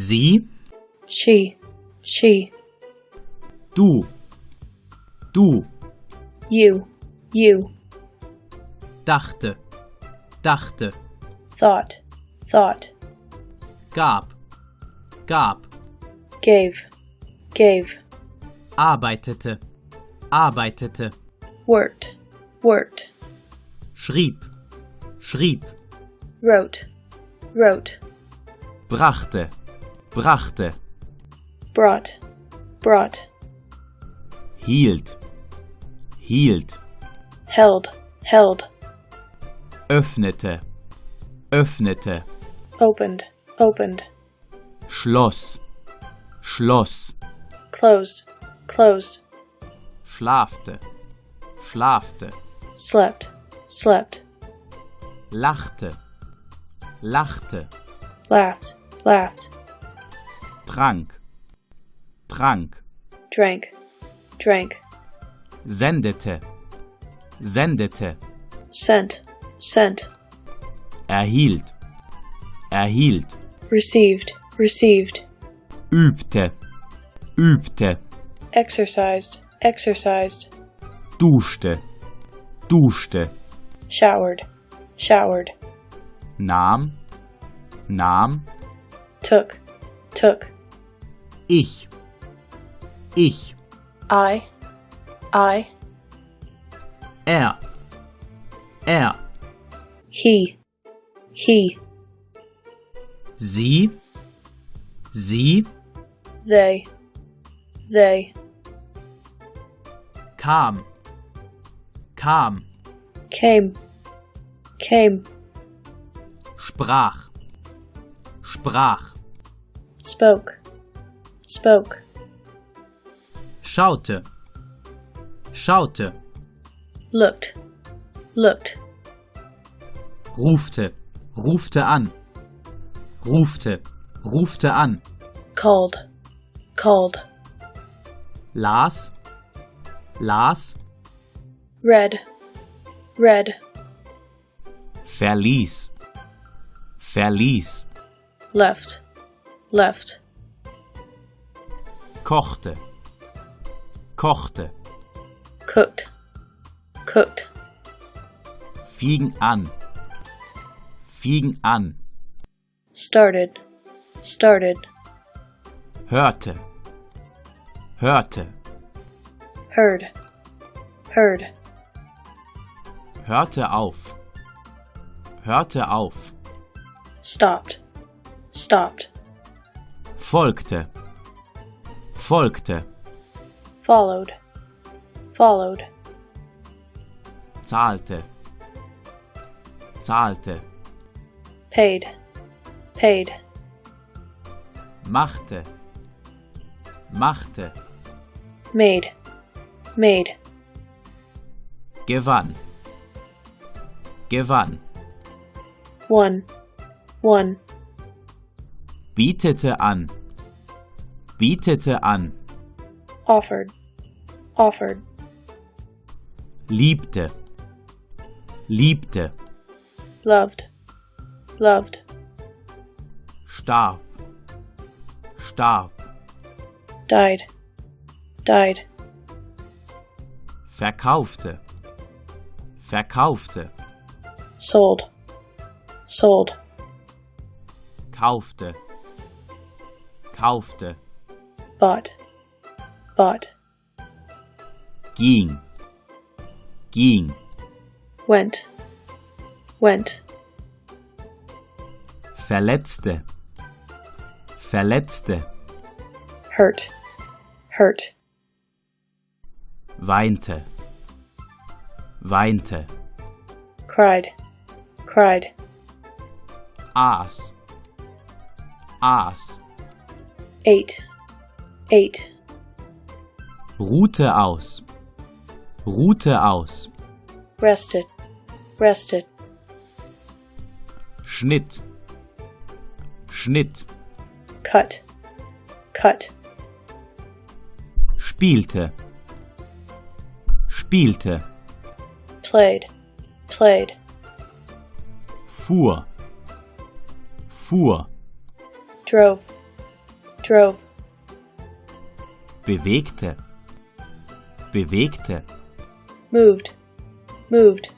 Sie, she. du, You, dachte, thought, gab, gave, arbeitete, worked, schrieb, wrote, brachte, brought, hielt, held, öffnete, opened, schloss, closed, schlafte, slept, lachte, laughed, trank, drank, sendete, sent, erhielt, received, übte, exercised, duschte, showered, nahm, took, ich, I, er, he, sie, they, kam, came, sprach, spoke, schaute, looked, rufte an, called, las, read, verließ, left, kochte, cooked, fing an, started, hörte, heard, hörte auf, stopped, folgte, followed, zahlte, paid, machte, made, gewann, won, bietete an, offered, liebte, loved, starb, died, verkaufte, sold, kaufte, bought, ging, went, verletzte, hurt, weinte, cried, aß, ate, ruhte aus, rested, schnitt, cut, spielte, played, fuhr, drove, drove, bewegte, bewegte, moved, moved,